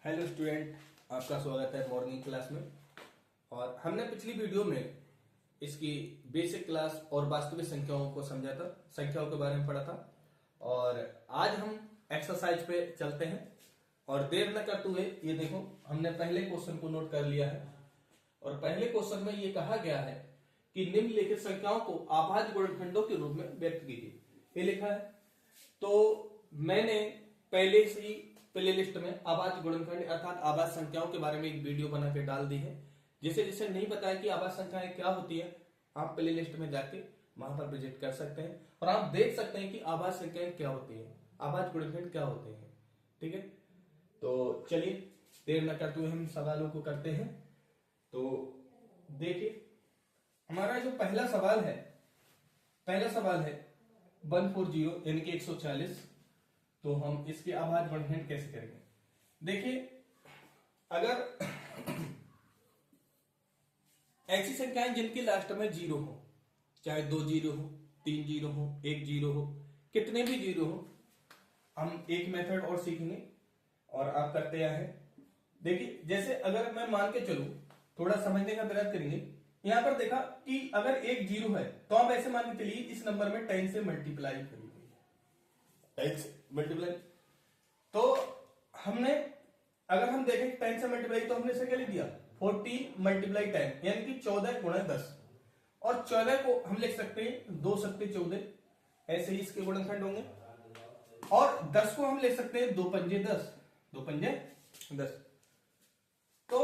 Hello student, आपका स्वागत है मॉर्निंग क्लास में। और हमने पिछली वीडियो में इसकी बेसिक क्लास और वास्तविक संख्याओं को समझा था, संख्याओं के बारे में पढ़ा था। और आज हम एक्सरसाइज पे चलते हैं और देर न करते हुए ये देखो, हमने पहले क्वेश्चन को नोट कर लिया है। और पहले क्वेश्चन में ये कहा गया है कि निम्नलिखित संख्याओं को अभाज्य गुणनखंडों के रूप में व्यक्त कीजिए, ये लिखा है। तो मैंने पहले से ही प्ले लिस्ट में अभाज्य गुणनखंड अर्थात अभाज्य संख्याओं के बारे में एक वीडियो बना के डाल दी है। जिसे जिसे नहीं पता है कि अभाज्य संख्याएं क्या होती है, आप प्ले लिस्ट में जाके वहां पर विजिट कर सकते हैं और आप देख सकते हैं कि अभाज्य संख्याएं क्या होती है, अभाज्य गुणनखंड क्या होते हैं। ठीक है, तो चलिए देर न करते हुए हम सवालों को करते हैं। तो देखिए, हमारा जो पहला सवाल है 140 यानी कि 140। तो हम इसके अभाज्य गुणनखंड कैसे करेंगे? देखिए, अगर ऐसी संख्याएं जिनकी लास्ट में जीरो हो, चाहे 2 जीरो हो, 3 जीरो हो, 1 जीरो हो, कितने भी जीरो हो, हम एक मेथड और सीखेंगे और आप करते आए हैं। देखिए, जैसे अगर मैं मान के चलूं, थोड़ा समझने का प्रयास करेंगे। यहां पर देखा कि अगर एक जीरो है तो आप ऐसे मान के चलिए इस नंबर में 10 से मल्टीप्लाई करी हुई है, 10 से मल्टीप्लाई। तो हमने, अगर हम देखें 10 से मल्टीप्लाई, तो हमने इसे क्या लिख दिया 40 मल्टीप्लाई 10 यानी कि 14 गुणा 10। और 14 को हम लिख सकते हैं 2 सत्ते 14, ऐसे ही इसके गुणनखंड होंगे। और 10 को हम लिख सकते हैं 2 पंजे 10, 2 पंजे 10। तो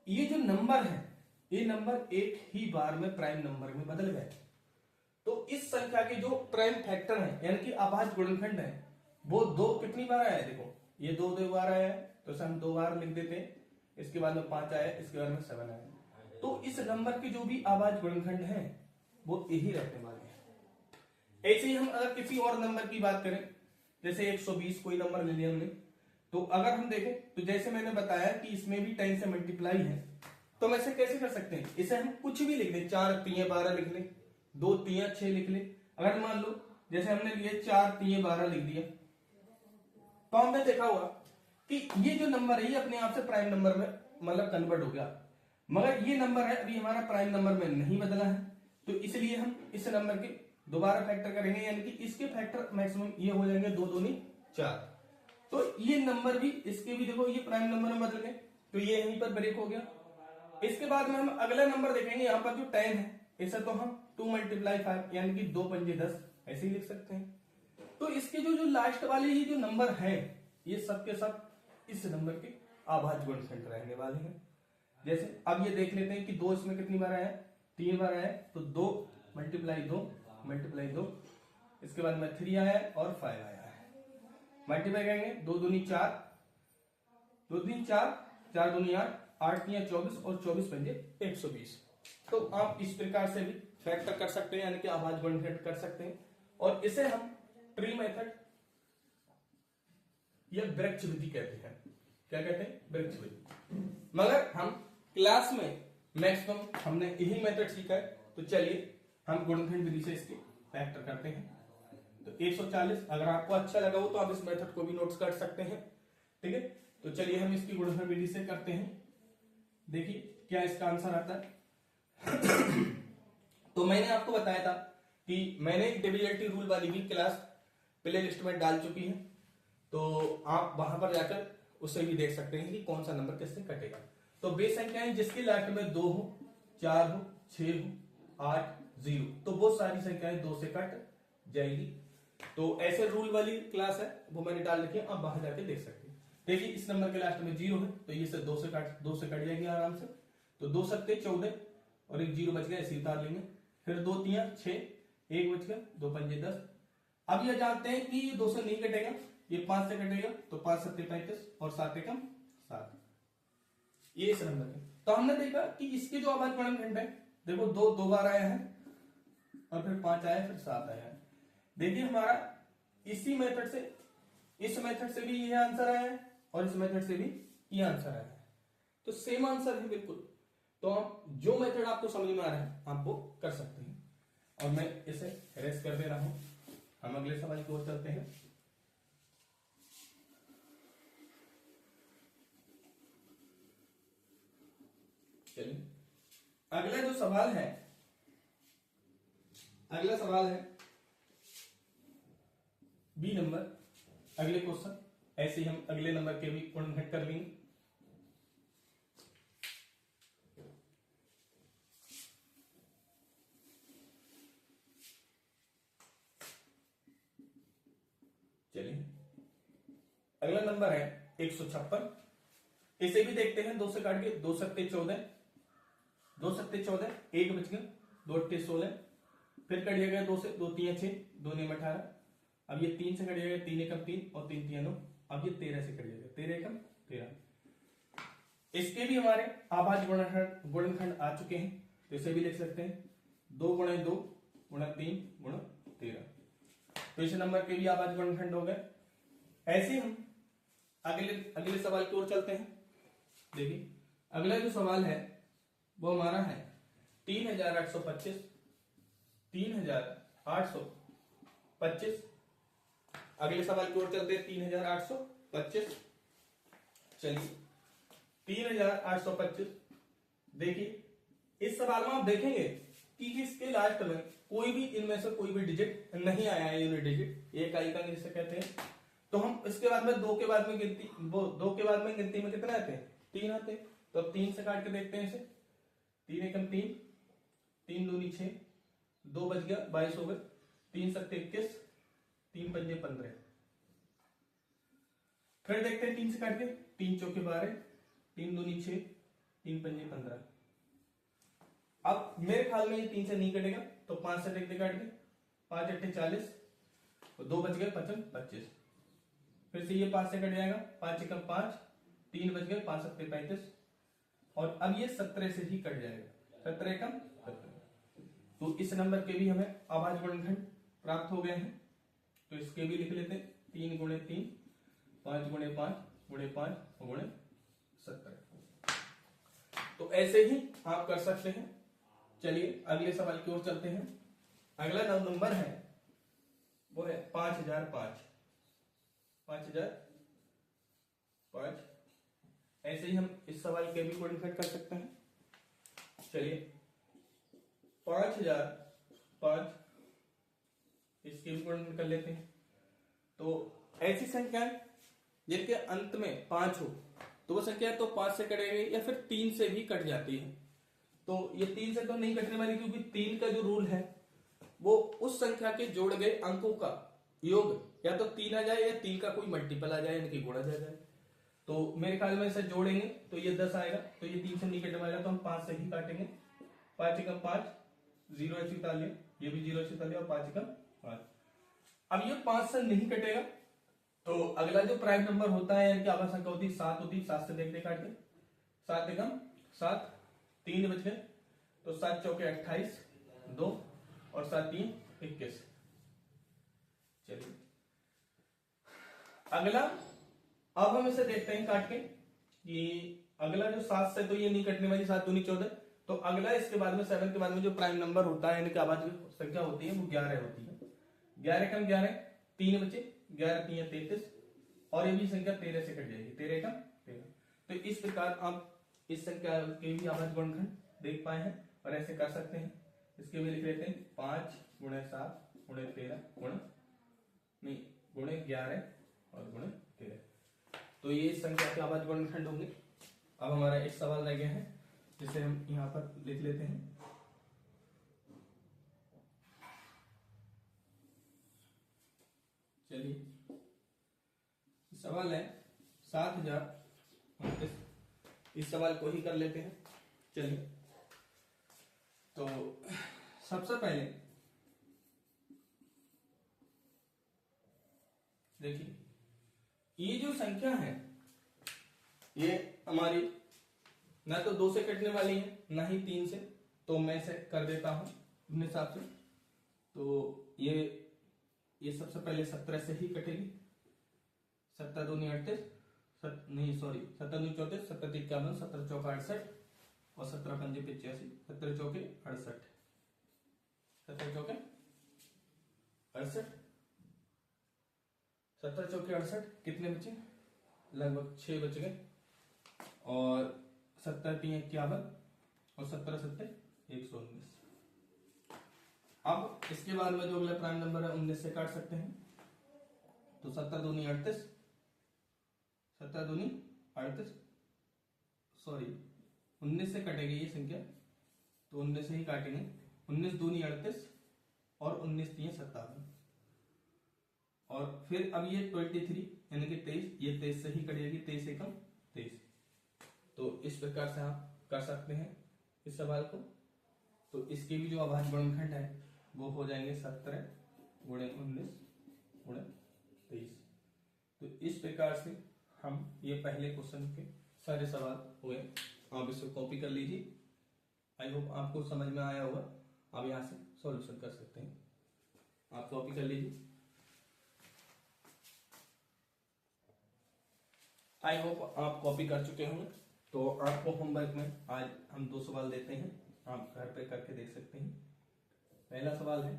ये जो नंबर है, ये नंबर एक ही बार में प्राइम नंबर में बदल गए। तो इस संख्या के जो प्राइम फैक्टर है यानी कि अभाज्य गुणनखंड है, वो दो कितनी बार आया है? देखो, ये दो बार आया है, तो इसे हम 2 बार लिख देते हैं। इसके बाद में 5 आया, इसके बाद में 7 आया। तो इस नंबर के जो भी अभाज्य गुणनखंड है वो यही रहने वाले हैं। ऐसे ही हम अगर किसी और नंबर की बात करें, जैसे 120 कोई नंबर ले लिया हमने, तो अगर हम देखें तो जैसे मैंने बताया कि इसमें भी 10 से मल्टीप्लाई है, तो हम ऐसे कैसे कर सकते हैं? इसे हम कुछ भी लिख दें, 4 3 12 लिख लें, 2 3 6 लिख लें। अगर मान लो जैसे हमने लिए 4 3 12 लिख दिया, तो हमने देखा होगा कि ये जो नंबर है ये अपने आप से प्राइम नंबर में मतलब कन्वर्ट हो गया। मगर ये नंबर है अभी हमारा प्राइम नंबर में नहीं बदला है, तो इसलिए हम इस नंबर के दोबारा फैक्टर करेंगे, यानी कि इसके फैक्टर मैक्सिमम ये हो जाएंगे 2 दूनी 4। तो ये नंबर भी, इसके भी देखो ये प्राइम नंबर में बदल गए, तो ये यहीं पर ब्रेक हो गया। इसके बाद में हम अगला नंबर देखेंगे, यहां पर जो 10 है, इसे तो हम 2 मल्टीप्लाई 5 यानी कि 2 पंजे 10 ऐसे ही लिख सकते हैं। तो इसके जो लास्ट वाले ये जो नंबर है, ये सब के सब इस नंबर के अभाज्य गुणनखंड रहने वाले हैं। जैसे अब ये देख लेते हैं कि 2 इसमें कितनी बार आया है? 3 बार आया है, तो 2 मल्टीप्लाई 2, इसके बाद में 3 आया है और 5 आया है। मल्टीप्लाई करेंगे, 2 दूनी 4, 2 दूनी 4, 4 दूनी 8, 8 तिया 24 और 24 पंजे 120। तो आप इस प्रकार से भी फैक्टर कर सकते हैं, यानी कि अभाज्य गुणनखंड कर सकते हैं। और इसे हम ट्री मेथड या वृक्ष विधि कहते हैं। क्या कहते हैं? वृक्ष विधि। मगर हम क्लास में मैक्सिमम हमने यही मेथड सीखा है, तो चलिए हम गुणनखंड विधि से इसके फैक्टर करते हैं। तो 140, अगर आपको अच्छा लगा हो तो आप इस मेथड को भी नोट्स कर सकते हैं। ठीक है, तो चलिए हम इसकी गुणनखंड विधि से करते हैं। देखिए क्या इसका आंसर आता है। तो मैंने आपको बताया था कि मैंने डिविजिबिलिटी रूल वाली भी क्लास प्ले लिस्ट में डाल चुकी है, तो आप वहां पर जाकर उसे भी देख सकते हैं कि कौन सा नंबर किससे कटेगा। तो बेस संख्याएं जिसकी लास्ट में 2 हो, 4 हो, 6 हो, 8 0, तो वो सारी संख्याएं 2 से कट जाएगी। तो ऐसे रूल वाली क्लास है, वो मैंने डाल रखी है, आप बाहर जाके देख सकते हैं। देखिए इस नंबर के लास्ट में 0 है, तो ये से 2 से कट जाएंगे आराम से। तो 2 सत्ते 14 और एक 0 बच गया, ऐसे उतार लेंगे। फिर 2 तिया 6, 1 बच गया, 2 पंजे 10। अब ये जानते हैं कि ये 2 से नहीं कटेगा, ये 5 से कटेगा, तो 5 सत्ते 35 और 7 एकम 7। ये इस नंबर के। तो हमने देखा कि इसके जो अभाज्य गुणनखंड है, देखो 2 बार आया है और फिर 5 आया, फिर 7 आया है। देखिए हमारा इसी मेथड से, इस मेथड से भी ये आंसर आया है और इस मेथड से भी ये आंसर आया है, तो सेम आंसर है बिल्कुल। तो आप जो मेथड आपको समझ में आ रहा है आप वो कर सकते हैं। और मैं इसे रेस कर दे रहा हूं, हम अगले सवाल की ओर चलते हैं। चलिए अगला जो सवाल है, अगला सवाल है बी नंबर, अगले क्वेश्चन। ऐसे ही हम अगले नंबर के भी गुणनखंड कर लेंगे। चलिए अगला नंबर है 156। इसे भी देखते हैं, 2 से काट के, 2 सत्ते 14, 2 सत्ते 14, 1 बच गया, 2 अट्ठे 16, फिर कट जाएगा 2 से, 2 3 6, 2 9 18। अब ये 3 से कट जाएगा, 3 एकम 3 और 3 3 9। अब ये 13 से कट जाएगा, 13 एकम 13। इसके भी हमारे आभाज्य गुणनखंड आ चुके हैं, तो इसे भी लिख सकते हैं 2 गुणे 2 गुणा 3 गुणा 13। तो इस नंबर के भी आभाज्य गुणनखंड हो गए। ऐसे हम अगले अगले सवाल की ओर चलते हैं। देखिए अगला जो सवाल है वो हमारा है 3825, 3825। अगले सवाल की ओर चलते हैं 3825। चलिए 3825। देखिए इस सवाल में आप देखेंगे कि इसके लास्ट में कोई भी इनमें से कोई भी डिजिट नहीं आया है, यूनिट डिजिट, एक इकाई का जिसे कहते हैं। तो हम इसके बाद में 2 के बाद में गिनती, वो 2 के बाद में गिनती में कितने आते हैं, 3 आते हैं। तो अब 3 से काट के देखते हैं इसे, 3 एकम 3, 3 दूनी 6, 2 बच गया 22 हो गए, 3 सत्ते 21, 3 पंजे 15। फिर देखते हैं 3 से काट के, 3 चौके 12, 3 दूनी 6, 3 पंजे 15। अब मेरे ख्याल में ये 3 से नहीं कटेगा, तो 5 से देखते काट के, 5 अट्ठे 40, 2 बच गए 55 25। फिर से ये 5 से कट जाएगा, 5 एकम 5, 3 बच गए, 5 सत्ते 35, और अब ये 17 से ही कट जाएगा, 17 एकम 17। तो इस नंबर के भी हमें आभाज्य गुणनखंड प्राप्त हो गए हैं। तो इसके भी लिख लेते हैं 3 गुणे 3, 5 गुणे 5 गुणे 5 गुणे 17। तो ऐसे ही आप कर सकते हैं। चलिए अगले सवाल की ओर चलते हैं। अगला नंबर है वो है 5005, 5005। ऐसे ही हम इस सवाल के भी गुणनखंड कर सकते हैं। चलिए 5005 इसके भी गुणनखंड कर लेते हैं। तो ऐसी संख्या जिनके अंत में 5 हो, तो वो संख्या तो 5 से कटेगी या फिर 3 से भी कट जाती है। तो ये 3 से तो नहीं कटने वाली, क्योंकि 3 का जो रूल है वो उस संख्या के जोड़ गए अंकों का योग या तो 3 आ जाए या 3 का कोई मल्टीपल आ जाए, इनकी गुणा जा जाए। तो मेरे ख्याल में इसे जोड़ेंगे तो ये 10 आएगा, तो ये 3 से नहीं कटने वाला, तो हम 5 से ही काटेंगे। 5 एकम 5, 0 ऐसी तालिया, ये भी 0 ऐसी तालिया, और 5 एकम 5। अब ये 5 से नहीं कटेगा, तो अगला जो प्राइम नंबर होता है यानी कि आभाज्य संख्या होती है 7 होती है। 7 से देखते काट के, 7 एकम 7, 3 बच गए, तो 7 चौके 28, 2 और 7 3 21। चलिए अगला, अब हम इसे देखते हैं काट के कि अगला जो 7 से तो ये नहीं कटने वाली, 7 दूनी 14। तो अगला इसके बाद में 7 के बाद में जो प्राइम नंबर होता है यानी कि आभाज्य संख्या होती है वो 11 होती है। 11 एकम 11, 3 बचे, 11 3 33, और ये भी संख्या 13 से कट जाएगी, 13 एकम 13। तो इस प्रकार आप इस संख्या के भी आभाज्य गुणनखंड देख पाए हैं और ऐसे कर सकते हैं। इसके भी लिख लेते हैं 5 गुणे 7 गुणे 13 गुणे 11 और गुणे 13। तो ये इस संख्या के आभाज्य गुणनखंड होंगे। अब हमारा एक सवाल रह गया है जिसे हम यहाँ पर लिख लेते हैं। चलिए सवाल है 7029। इस सवाल को ही कर लेते हैं। चलिए तो सबसे पहले देखिए ये जो संख्या है ये हमारी ना तो 2 से कटने वाली है ना ही 3 से, तो मैं इसे कर देता हूं अपने हिसाब से। तो ये सबसे पहले 17 से ही कटेगी। 7 दूनी 38, नहीं सॉरी 7 दूनी 34, 7 3 51, 17 चौका 68 और 17 पंजे 85, 17 चौके 68, 17 चौके 68, 17 चौके 68 कितने बचे, लगभग 6 बच गए, और 17 3 51, और 17 सत्ते 119। अब इसके बाद में जो अगला प्राइम नंबर है 19 से काट सकते हैं, तो 17 दूनी 38, 17 दूनी 38, सॉरी 19 से कटेगी ये संख्या, तो 19 से ही काटेंगे। 19 दूनी 38 और 19 तीन 57, और फिर अब ये 23 यानी कि 23, ये 23 से ही कटेगी, 23 एकम 23। तो इस प्रकार से आप कर सकते हैं इस सवाल को। तो इसके भी जो अभाज्य गुणनखंड है वो हो जाएंगे 17 गुणे 19 गुणे 23। तो इस प्रकार से हम ये पहले क्वेश्चन के सारे सवाल हुए। आप इसको कॉपी कर लीजिए। आई होप आपको समझ में आया होगा। आप यहाँ से सॉल्यूशन कर सकते हैं। आप कॉपी कर लीजिए। आई होप आप कॉपी कर चुके होंगे। तो आपको होमवर्क में आज हम 2 सवाल देते हैं, आप घर पे करके देख सकते हैं। पहला सवाल है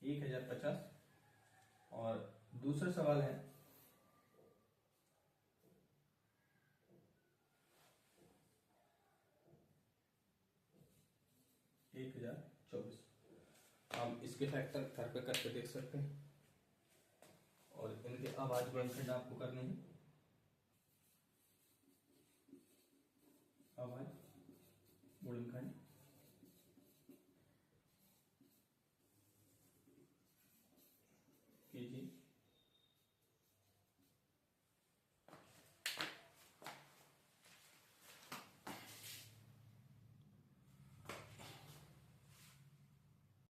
1050 और दूसरा सवाल है 1024। आप इसके फैक्टर घर पे करके देख सकते हैं और इनके अभाज्य गुणनखंड आपको करने हैं। अभाज्य गुणनखंड